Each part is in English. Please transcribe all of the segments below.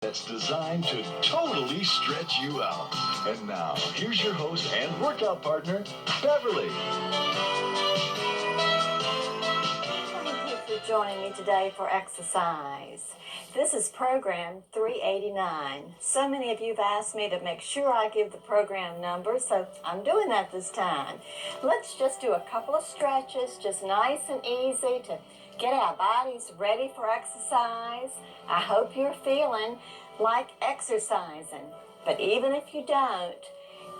that's designed to totally stretch you out. And now, here's your host and workout partner, Beverly. Thank you for joining me today for exercise. This is program 389. So many of you have asked me to make sure I give the program number, so I'm doing that this time. Let's just do a couple of stretches, just nice and easy to get our bodies ready for exercise. I hope you're feeling like exercising, but even if you don't,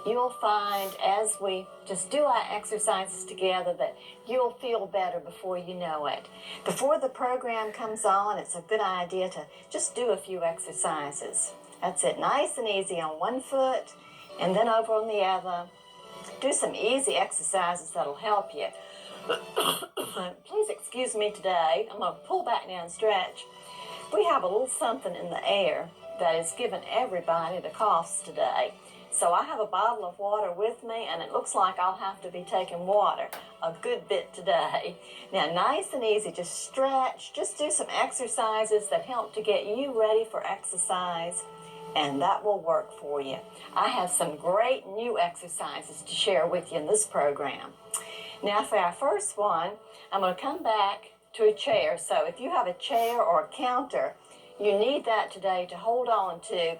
you'll find as we just do our exercises together that you'll feel better before you know it. Before the program comes on, it's a good idea to just do a few exercises. That's it, nice and easy on one foot and then over on the other. Do some easy exercises that'll help you. Please excuse me today. I'm going to pull back now and stretch. We have a little something in the air that is giving everybody the coughs today. So I have a bottle of water with me, and it looks like I'll have to be taking water a good bit today. Now, nice and easy, just stretch, just do some exercises that help to get you ready for exercise, and that will work for you. I have some great new exercises to share with you in this program. Now, for our first one, I'm going to come back to a chair. So if you have a chair or a counter, you need that today to hold on to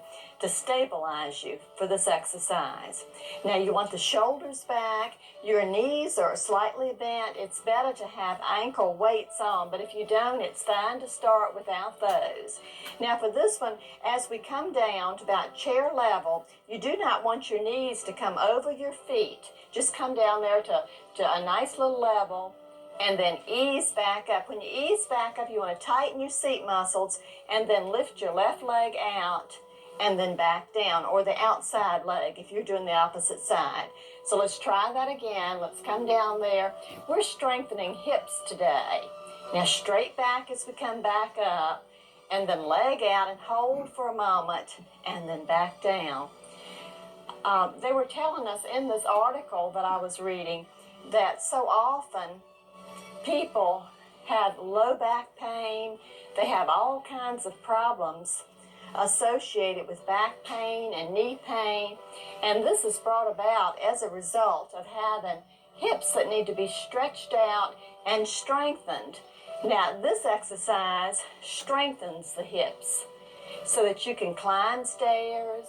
stabilize you for this exercise. Now you want the shoulders back, your knees are slightly bent. It's better to have ankle weights on, but if you don't, it's fine to start without those. Now for this one, as we come down to about chair level, you do not want your knees to come over your feet. Just come down there to a nice little level, and then ease back up. When you ease back up, you want to tighten your seat muscles and then lift your left leg out and then back down, or the outside leg if you're doing the opposite side. So let's try that again. Let's come down there. We're strengthening hips today. Now straight back as we come back up, and then leg out and hold for a moment and then back down. They were telling us in this article that I was reading that so often people have low back pain. They have all kinds of problems associated with back pain and knee pain. And this is brought about as a result of having hips that need to be stretched out and strengthened. Now, this exercise strengthens the hips so that you can climb stairs,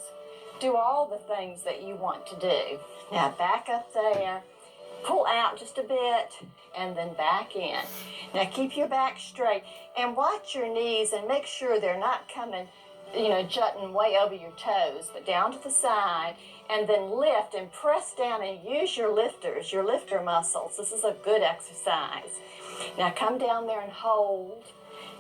do all the things that you want to do. Now, back up there. Pull out just a bit and then back in. Now keep your back straight and watch your knees and make sure they're not coming, jutting way over your toes, but down to the side, and then lift and press down and use your lifters, your lifter muscles. This is a good exercise. Now come down there and hold.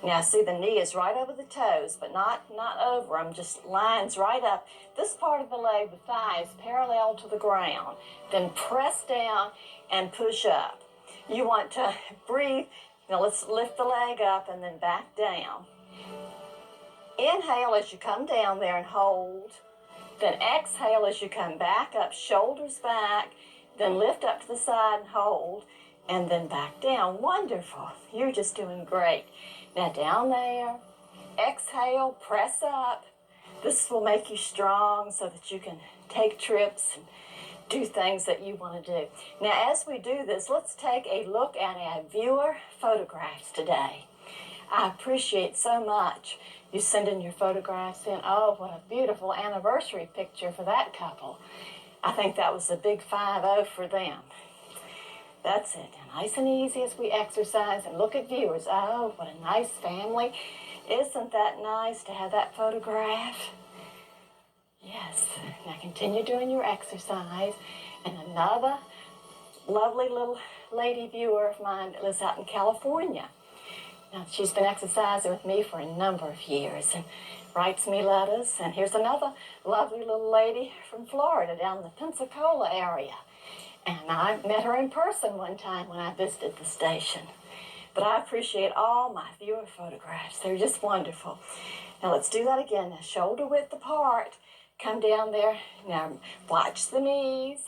Now see, the knee is right over the toes, but not over them, just lines right up. This part of the leg, the thigh, is parallel to the ground. Then press down and push up. You want to breathe. Now let's lift the leg up and then back down. Inhale as you come down there and hold. Then exhale as you come back up, shoulders back. Then lift up to the side and hold. And then back down. Wonderful. You're just doing great. Now down there, exhale, press up. This will make you strong so that you can take trips and do things that you want to do. Now as we do this, let's take a look at our viewer photographs today. I appreciate so much you sending your photographs in. Oh, what a beautiful anniversary picture for that couple. I think that was a big 5-0 for them. That's it. Nice and easy as we exercise and look at viewers. Oh, what a nice family. Isn't that nice to have that photograph? Yes. Now continue doing your exercise. And another lovely little lady viewer of mine that lives out in California. Now, she's been exercising with me for a number of years and writes me letters. And here's another lovely little lady from Florida down in the Pensacola area. And I met her in person one time when I visited the station. But I appreciate all my viewer photographs. They're just wonderful. Now let's do that again. Now shoulder width apart. Come down there. Now watch the knees.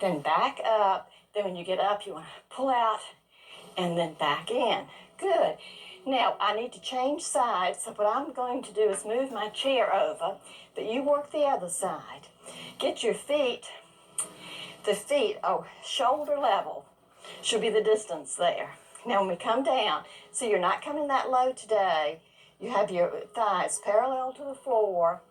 Then back up. Then when you get up, you want to pull out and then back in. Good. Now, I need to change sides, so what I'm going to do is move my chair over, but you work the other side. Get your feet, shoulder level should be the distance there. Now, when we come down, so you're not coming that low today, you have your thighs parallel to the floor,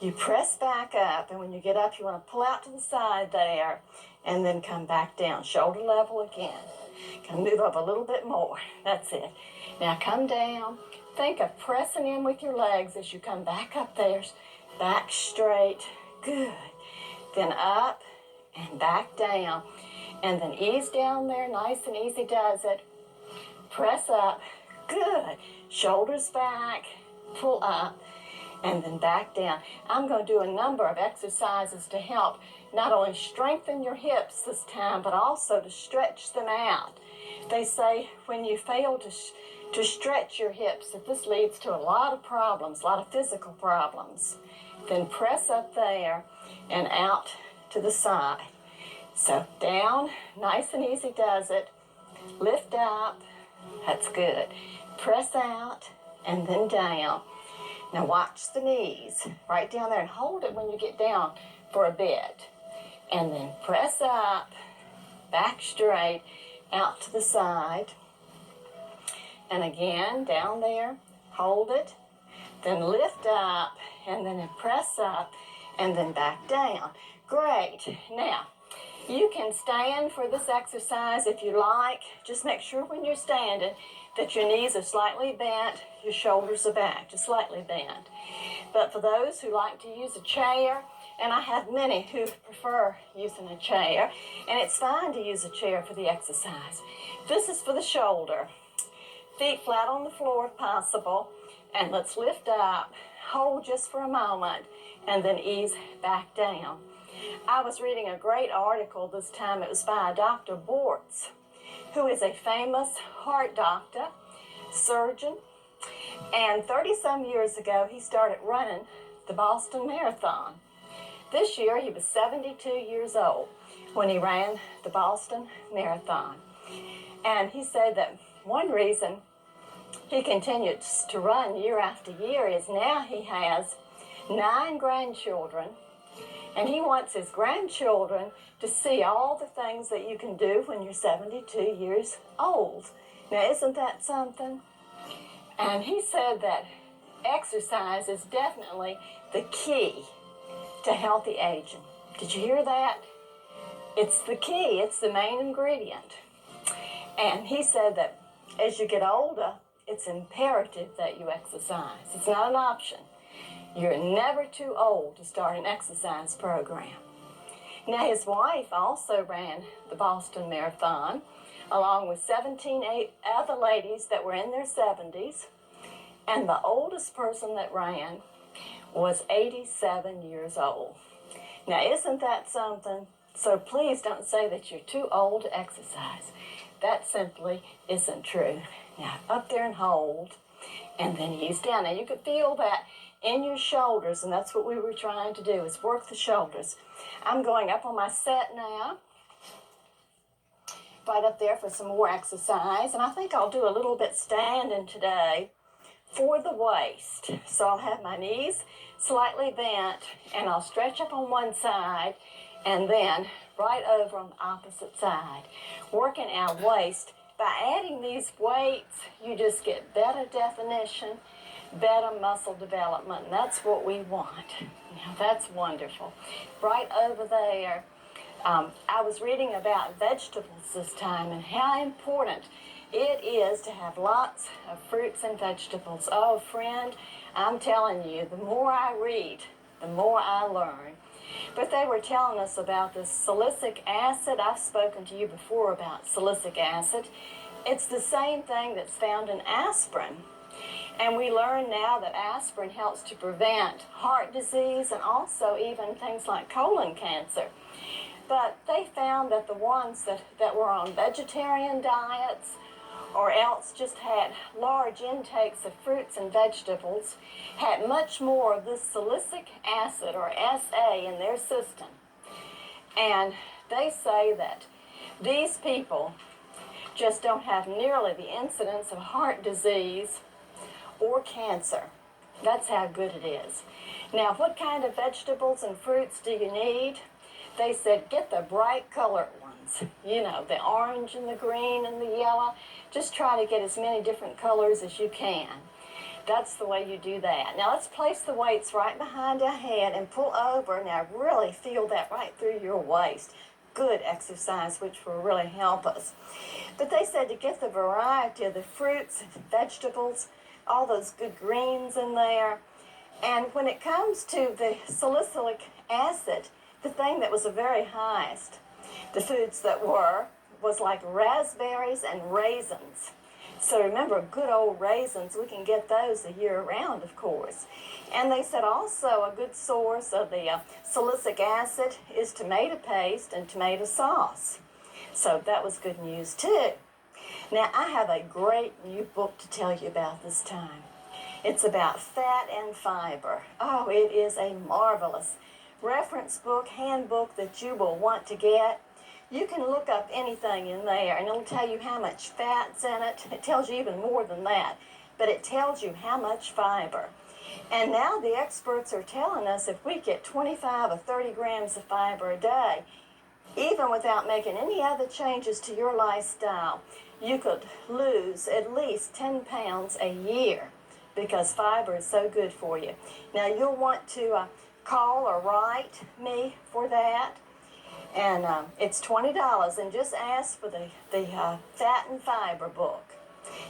you press back up, and when you get up, you want to pull out to the side there, and then come back down, shoulder level again. Can move up a little bit more. That's it. Now come down. Think of pressing in with your legs as you come back up there. Back straight. Good. Then up and back down. And then ease down there. Nice and easy does it. Press up. Good. Shoulders back. Pull up. And then back down. I'm going to do a number of exercises to help not only strengthen your hips this time, but also to stretch them out. They say when you fail to stretch your hips, that this leads to a lot of problems, a lot of physical problems. Then press up there and out to the side. So down, nice and easy does it. Lift up, that's good. Press out and then down. Now watch the knees, right down there, and hold it when you get down for a bit. And then press up, back straight, out to the side. And again, down there, hold it. Then lift up, and then press up, and then back down. Great. Now, you can stand for this exercise if you like. Just make sure when you're standing that your knees are slightly bent, your shoulders are back, just slightly bent. But for those who like to use a chair, and I have many who prefer using a chair, and it's fine to use a chair for the exercise. This is for the shoulder. Feet flat on the floor if possible, and let's lift up, hold just for a moment, and then ease back down. I was reading a great article this time. It was by Dr. Bortz, who is a famous heart doctor, surgeon, and 30-some years ago, he started running the Boston Marathon. This year, he was 72 years old when he ran the Boston Marathon. And he said that one reason he continues to run year after year is now he has 9 grandchildren, and he wants his grandchildren to see all the things that you can do when you're 72 years old. Now, isn't that something? And he said that exercise is definitely the key to healthy aging. Did you hear that? It's the key. It's the main ingredient. And he said that as you get older, it's imperative that you exercise. It's not an option. You're never too old to start an exercise program. Now, his wife also ran the Boston Marathon, along with 17 other ladies that were in their 70s. And the oldest person that ran was 87 years old. Now, isn't that something? So please don't say that you're too old to exercise. That simply isn't true. Now, up there and hold, and then ease down. Now, you could feel that in your shoulders, and that's what we were trying to do, is work the shoulders. I'm going up on my set now, right up there for some more exercise, and I think I'll do a little bit standing today for the waist. So I'll have my knees slightly bent, and I'll stretch up on one side, and then right over on the opposite side, working our waist. By adding these weights, you just get better definition, better muscle development, and that's what we want. Now, that's wonderful. Right over there, I was reading about vegetables this time and how important it is to have lots of fruits and vegetables. Oh, friend, I'm telling you, the more I read, the more I learn. But they were telling us about this silicic acid. I've spoken to you before about silicic acid. It's the same thing that's found in aspirin. And we learn now that aspirin helps to prevent heart disease and also even things like colon cancer. But they found that the ones that were on vegetarian diets or else just had large intakes of fruits and vegetables had much more of this silicic acid, or SA, in their system. And they say that these people just don't have nearly the incidence of heart disease or cancer. That's how good it is. Now, what kind of vegetables and fruits do you need? They said get the bright colored ones. You know, the orange and the green and the yellow. Just try to get as many different colors as you can. That's the way you do that. Now let's place the weights right behind our head and pull over. Now really feel that right through your waist. Good exercise, which will really help us. But they said to get the variety of the fruits, vegetables, all those good greens in there. And when it comes to the salicylic acid, the thing that was the very highest, the foods that was like raspberries and raisins. So remember, good old raisins, we can get those the year round, of course. And they said also a good source of the salicylic acid is tomato paste and tomato sauce. So that was good news too. Now I have a great new book to tell you about this time. It's about fat and fiber. Oh, it is a marvelous reference book, handbook that you will want to get. You can look up anything in there and it'll tell you how much fat's in it. It tells you even more than that, but it tells you how much fiber. And now the experts are telling us if we get 25 or 30 grams of fiber a day, even without making any other changes to your lifestyle, you could lose at least 10 pounds a year because fiber is so good for you. Now you'll want to call or write me for that. And it's $20, and just ask for the Fat and Fiber book,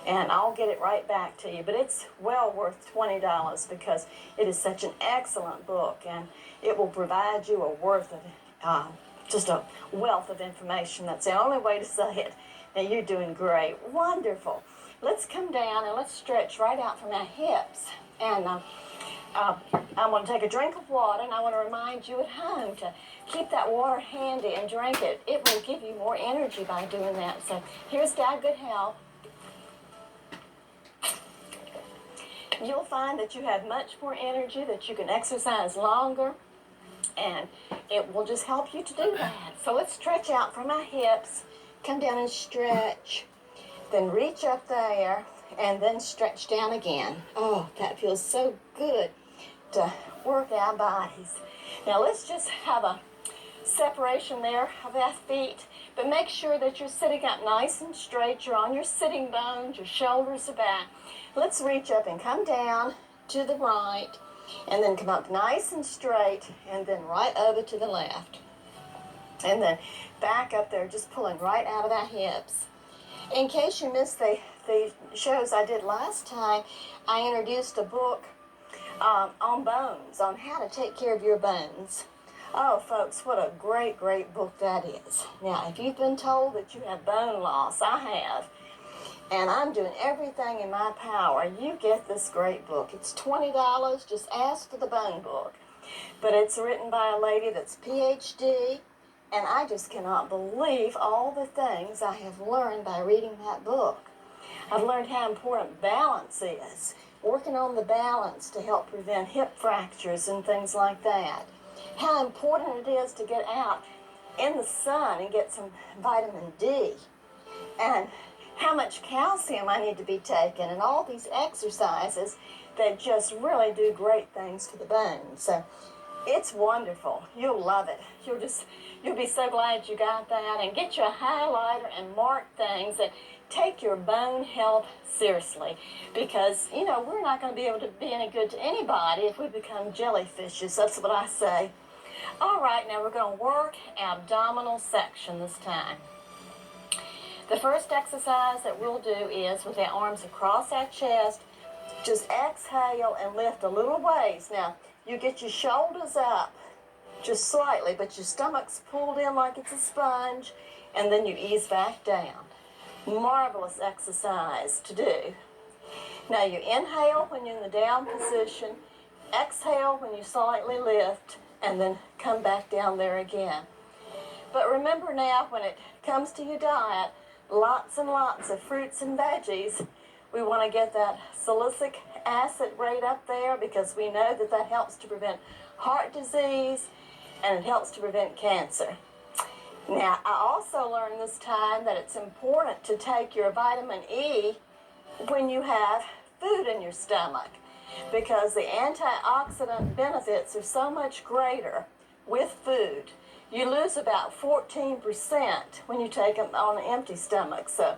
and I'll get it right back to you. But it's well worth $20 because it is such an excellent book, and it will provide you just a wealth of information. That's the only way to say it. Now you're doing great, wonderful. Let's come down and let's stretch right out from our hips, and I'm going to take a drink of water, and I want to remind you at home to keep that water handy and drink it. It will give you more energy by doing that. So here's Dad Good Health. You'll find that you have much more energy, that you can exercise longer, and it will just help you to do that. So let's stretch out from our hips, come down and stretch, then reach up there, and then stretch down again. Oh, that feels so good to work our bodies. Now let's just have a separation there of our feet, but make sure that you're sitting up nice and straight. You're on your sitting bones, your shoulders are back. Let's reach up and come down to the right, and then come up nice and straight, and then right over to the left. And then back up there, just pulling right out of our hips. In case you missed the shows I did last time, I introduced a book on bones, on how to take care of your bones. Oh, folks, what a great, great book that is. Now, if you've been told that you have bone loss, I have, and I'm doing everything in my power, you get this great book. It's $20. Just ask for the bone book. But it's written by a lady that's PhD, and I just cannot believe all the things I have learned by reading that book. I've learned how important balance is, working on the balance to help prevent hip fractures and things like that. How important it is to get out in the sun and get some vitamin D, and how much calcium I need to be taking, and all these exercises that just really do great things to the bones. So it's wonderful. You'll love it. You'll be so glad you got that. And get you a highlighter and mark things that take your bone health seriously, because we're not going to be able to be any good to anybody if we become jellyfishes. That's what I say. All right, now we're going to work abdominal section this time. The first exercise that we'll do is with our arms across our chest. Just exhale and lift a little ways. Now, you get your shoulders up just slightly, but your stomach's pulled in like it's a sponge, and then you ease back down. Marvelous exercise to do. Now, you inhale when you're in the down position, exhale when you slightly lift, and then come back down there again. But remember now, when it comes to your diet, lots and lots of fruits and veggies. We want to get that salicylic acid rate up there, because we know that that helps to prevent heart disease, and it helps to prevent cancer. Now, I also learned this time that it's important to take your vitamin E when you have food in your stomach, because the antioxidant benefits are so much greater with food. You lose about 14% when you take them on an empty stomach. So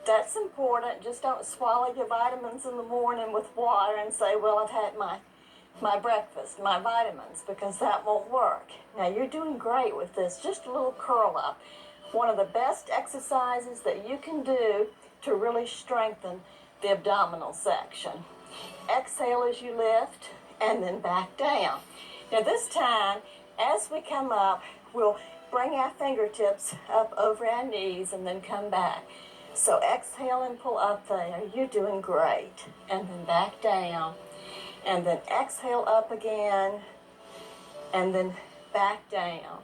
that's important. Just don't swallow your vitamins in the morning with water and say, well, I've had my breakfast, my vitamins, because that won't work. Now, you're doing great with this. Just a little curl up. One of the best exercises that you can do to really strengthen the abdominal section. Exhale as you lift and then back down. Now, this time, as we come up, we'll bring our fingertips up over our knees and then come back. So exhale and pull up there. You're doing great. And then back down. And then exhale up again, and then back down,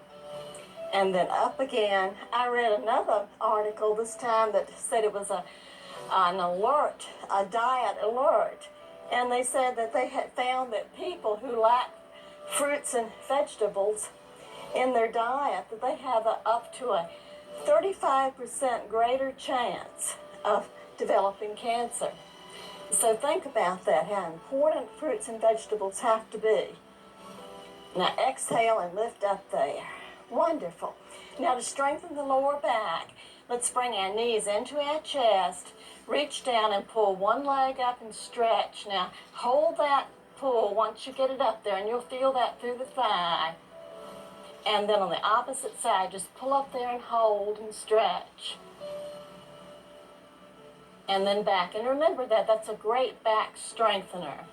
and then up again. I read another article this time that said it was an alert, a diet alert, and they said that they had found that people who lack fruits and vegetables in their diet, that they have up to a 35% greater chance of developing cancer. So think about that, how important fruits and vegetables have to be. Now exhale and lift up there. Wonderful. Now to strengthen the lower back, let's bring our knees into our chest, reach down and pull one leg up and stretch. Now hold that pull once you get it up there, and you'll feel that through the thigh. And then on the opposite side, just pull up there and hold and stretch. And then back. And remember that that's a great back strengthener.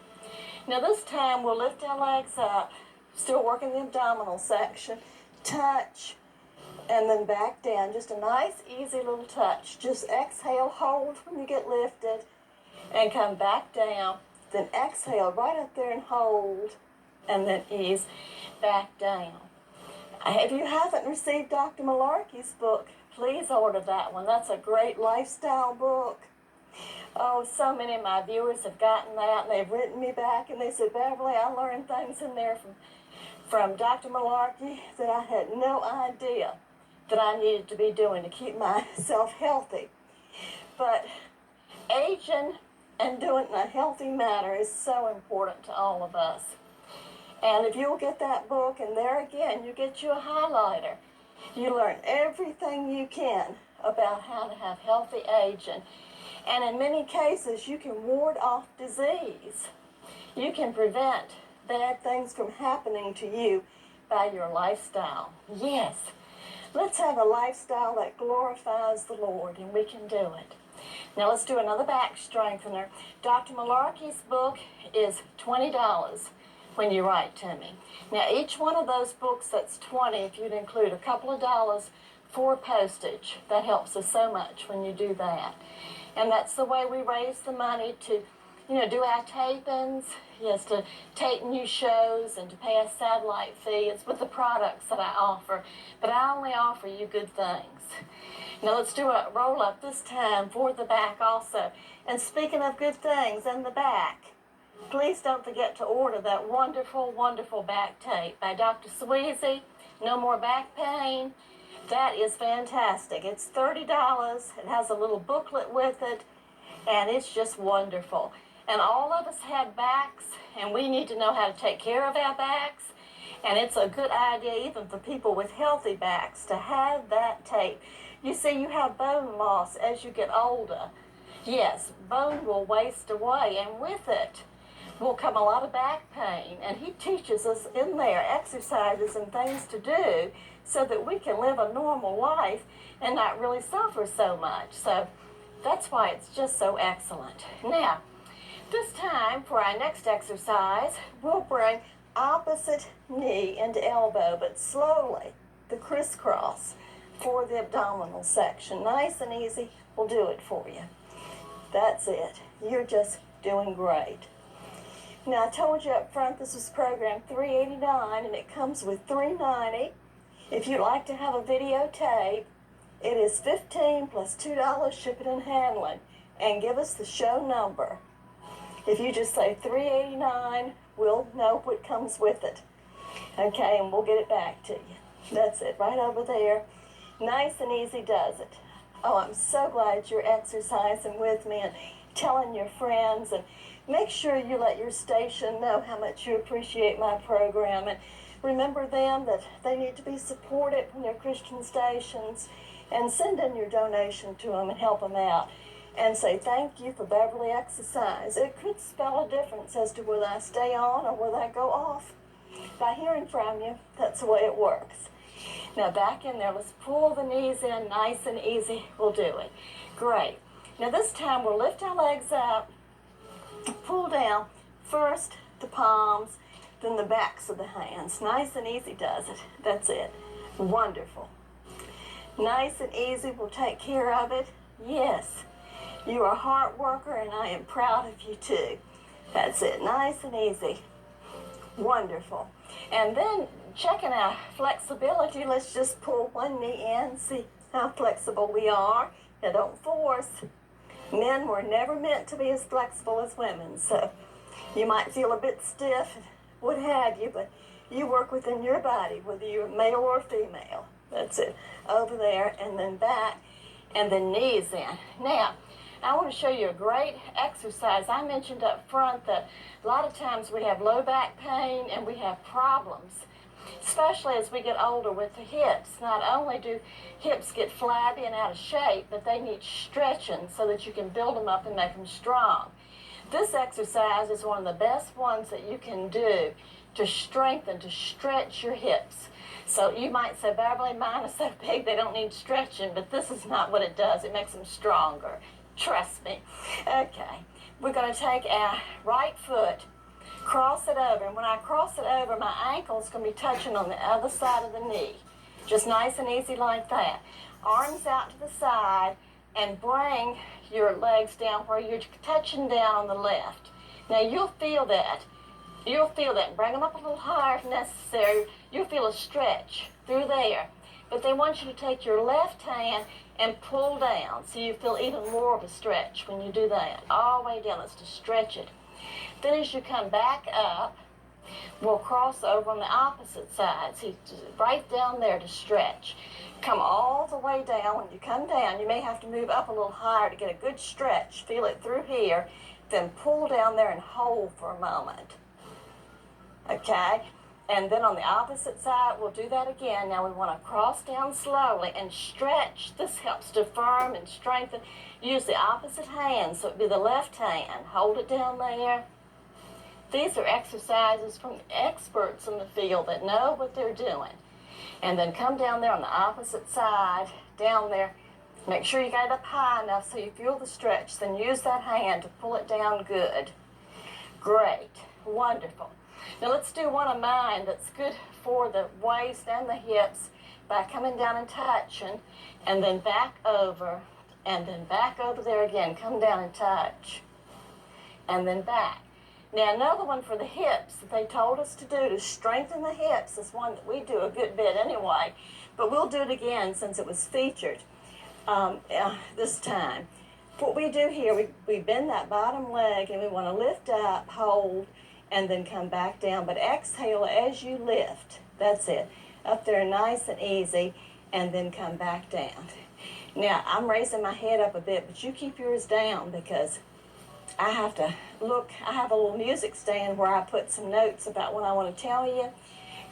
Now this time we'll lift our legs up, still working the abdominal section, touch, and then back down. Just a nice, easy little touch. Just exhale, hold when you get lifted, and come back down. Then exhale right up there and hold, and then ease back down. If you haven't received Dr. Malarkey's book, please order that one. That's a great lifestyle book. Oh, so many of my viewers have gotten that, and they've written me back, and they said, Beverly, I learned things in there from Dr. Malarkey that I had no idea that I needed to be doing to keep myself healthy. But aging and doing it in a healthy manner is so important to all of us. And if you'll get that book, and there again, you get you a highlighter. You learn everything you can about how to have healthy aging. And in many cases, you can ward off disease. You can prevent bad things from happening to you by your lifestyle. Yes, let's have a lifestyle that glorifies the Lord, and we can do it. Now let's do another back strengthener. Dr. Malarkey's book is $20 when you write to me. Now each one of those books, that's $20 if you'd include a couple of dollars for postage. That helps us so much when you do that. And that's the way we raise the money to, do our tape-ins, yes, to tape new shows and to pay a satellite fee. It's with the products that I offer, but I only offer you good things. Now let's do a roll-up this time for the back also. And speaking of good things in the back, please don't forget to order that wonderful, wonderful back tape by Dr. Sweezy, No More Back Pain. That is fantastic. It's $30. It has a little booklet with it, and it's just wonderful. And all of us have backs, and we need to know how to take care of our backs. And it's a good idea, even for people with healthy backs, to have that tape. You see, you have bone loss as you get older. Yes, bone will waste away, and with it will come a lot of back pain. And he teaches us in there exercises and things to do so that we can live a normal life and not really suffer so much. So that's why it's just so excellent. Now, this time for our next exercise, we'll bring opposite knee into elbow, but slowly, the crisscross for the abdominal section. Nice and easy. We'll do it for you. That's it. You're just doing great. Now, I told you up front this was program 389, and it comes with $390. If you'd like to have a videotape, it is $15 plus $2 shipping and handling. And give us the show number. If you just say 389, we'll know what comes with it. Okay, and we'll get it back to you. That's it, right over there. Nice and easy does it. Oh, I'm so glad you're exercising with me and telling your friends, and make sure you let your station know how much you appreciate my program, and remember them that they need to be supported from their Christian stations, and send in your donation to them and help them out. And say thank you for Beverly Exercise. It could spell a difference as to whether I stay on or whether I go off. By hearing from you, that's the way it works. Now back in there, let's pull the knees in nice and easy. We'll do it. Great. Now this time we'll lift our legs up, pull down, first the palms, then the backs of the hands. Nice and easy does it. That's it. Wonderful. Nice and easy, we'll take care of it. Yes, you are a hard worker and I am proud of you too. That's it. Nice and easy. Wonderful. And then checking our flexibility, let's just pull one knee in, see how flexible we are. Now don't force. Men were never meant to be as flexible as women, so you might feel a bit stiff, what have you, but you work within your body, whether you're male or female. That's it. Over there and then back and then knees in. Now, I want to show you a great exercise. I mentioned up front that a lot of times we have low back pain and we have problems, especially as we get older with the hips. Not only do hips get flabby and out of shape, but they need stretching so that you can build them up and make them strong. This exercise is one of the best ones that you can do to strengthen, to stretch your hips. So you might say, Beverly, mine is so big they don't need stretching, but this is not what it does. It makes them stronger. Trust me. Okay, we're going to take our right foot, cross it over, and when I cross it over, my ankle's going to be touching on the other side of the knee. Just nice and easy like that. Arms out to the side, and bring your legs down where you're touching down on the left. Now you'll feel that. You'll feel that. Bring them up a little higher if necessary. You'll feel a stretch through there. But they want you to take your left hand and pull down so you feel even more of a stretch when you do that. All the way down. Let's just stretch it. Then as you come back up, we'll cross over on the opposite side. See, right down there to stretch. Come all the way down. When you come down, you may have to move up a little higher to get a good stretch. Feel it through here. Then pull down there and hold for a moment. Okay? And then on the opposite side, we'll do that again. Now we want to cross down slowly and stretch. This helps to firm and strengthen. Use the opposite hand, so it'd be the left hand. Hold it down there. These are exercises from experts in the field that know what they're doing. And then come down there on the opposite side, down there. Make sure you got it up high enough so you feel the stretch. Then use that hand to pull it down good. Great. Wonderful. Now let's do one of mine that's good for the waist and the hips by coming down and touching, and then back over, and then back over there again. Come down and touch, and then back. Now another one for the hips that they told us to do to strengthen the hips is one that we do a good bit anyway, but we'll do it again since it was featured this time. What we do here, we bend that bottom leg and we want to lift up, hold, and then come back down. But exhale as you lift. That's it. Up there nice and easy, and then come back down. Now, I'm raising my head up a bit, but you keep yours down because I have to look. I have a little music stand where I put some notes about what I want to tell you.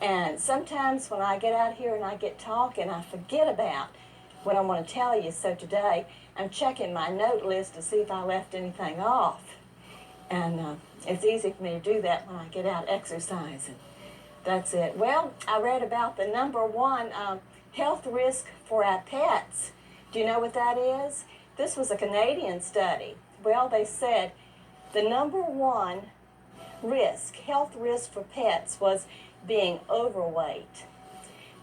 And sometimes when I get out here and I get talking, I forget about what I want to tell you. So today, I'm checking my note list to see if I left anything off. And it's easy for me to do that when I get out exercising. That's it. Well, I read about the number one health risk for our pets. Do you know what that is? This was a Canadian study. Well, they said the number one health risk for pets was being overweight.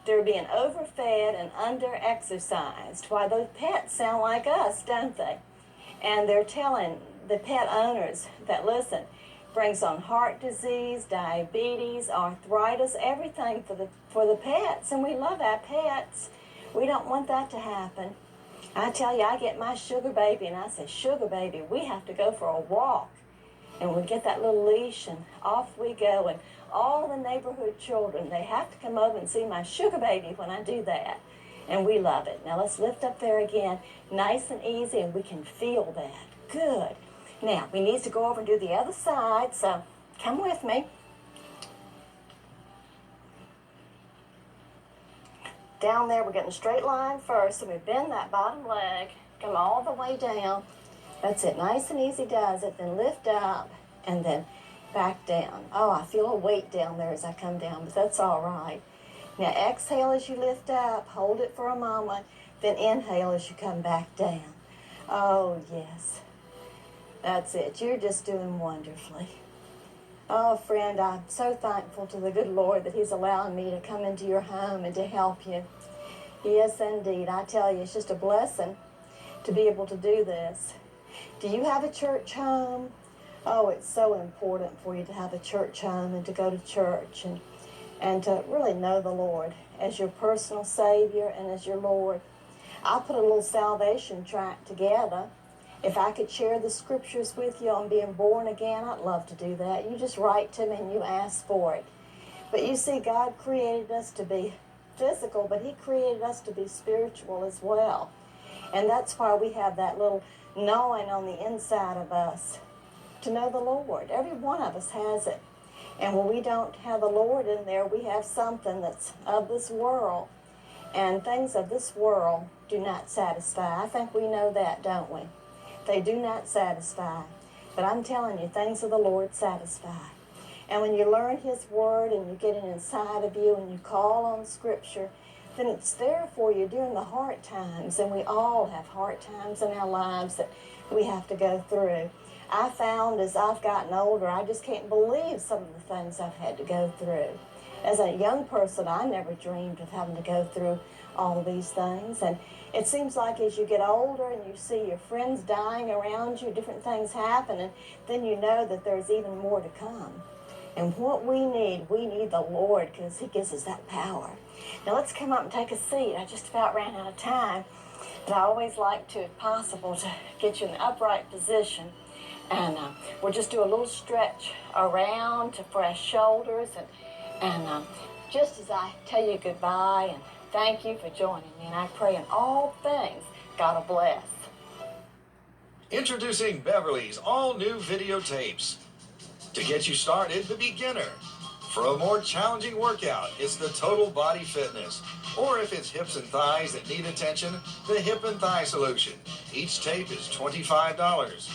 They're being overfed and under-exercised. Why, those pets sound like us, don't they? And they're telling the pet owners that, listen, brings on heart disease, diabetes, arthritis, everything for the pets. And we love our pets. We don't want that to happen. I tell you, I get my sugar baby and I say, sugar baby, we have to go for a walk. And we get that little leash and off we go. And all the neighborhood children, they have to come over and see my sugar baby when I do that. And we love it. Now let's lift up there again, nice and easy, and we can feel that. Good. Now, we need to go over and do the other side, so come with me. Down there, we're getting a straight line first, so we bend that bottom leg, come all the way down. That's it, nice and easy does it. Then lift up, and then back down. Oh, I feel a weight down there as I come down, but that's all right. Now, exhale as you lift up, hold it for a moment, then inhale as you come back down. Oh, yes. That's it. You're just doing wonderfully. Oh, friend, I'm so thankful to the good Lord that He's allowing me to come into your home and to help you. Yes, indeed. I tell you, it's just a blessing to be able to do this. Do you have a church home? Oh, it's so important for you to have a church home and to go to church and to really know the Lord as your personal Savior and as your Lord. I put a little salvation tract together. If I could share the scriptures with you on being born again, I'd love to do that. You just write to me and you ask for it. But you see, God created us to be physical, but He created us to be spiritual as well. And that's why we have that little knowing on the inside of us to know the Lord. Every one of us has it. And when we don't have the Lord in there, we have something that's of this world. And things of this world do not satisfy. I think we know that, don't we? They do not satisfy. But I'm telling you, things of the Lord satisfy. And when you learn His Word and you get it inside of you and you call on Scripture, then it's there for you during the hard times. And we all have hard times in our lives that we have to go through. I found as I've gotten older, I just can't believe some of the things I've had to go through. As a young person, I never dreamed of having to go through all of these things. And it seems like as you get older and you see your friends dying around you, different things happen, and then you know that there's even more to come. And what we need the Lord, because He gives us that power. Now let's come up and take a seat. I just about ran out of time, but I always like to, if possible, to get you in an upright position. And we'll just do a little stretch around for our shoulders. And just as I tell you goodbye and thank you for joining me, and I pray in all things, God will bless. Introducing Beverly's all-new videotapes. To get you started, the beginner. For a more challenging workout, it's the Total Body Fitness. Or if it's hips and thighs that need attention, the Hip and Thigh Solution. Each tape is $25.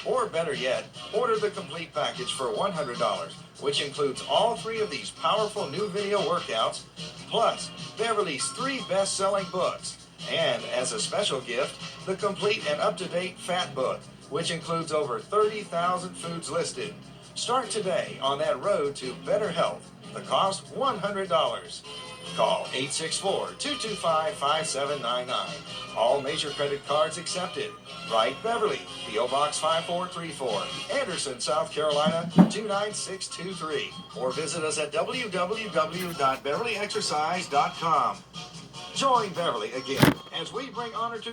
Or better yet, order the complete package for $100, which includes all 3 of these powerful new video workouts, plus Beverly's 3 best-selling books. And as a special gift, the complete and up-to-date Fat Book, which includes over 30,000 foods listed. Start today on that road to better health. The cost $100. Call 864-225-5799. All major credit cards accepted. Write Beverly, P.O. Box 5434, Anderson, South Carolina 29623. Or visit us at www.beverlyexercise.com. Join Beverly again as we bring honor to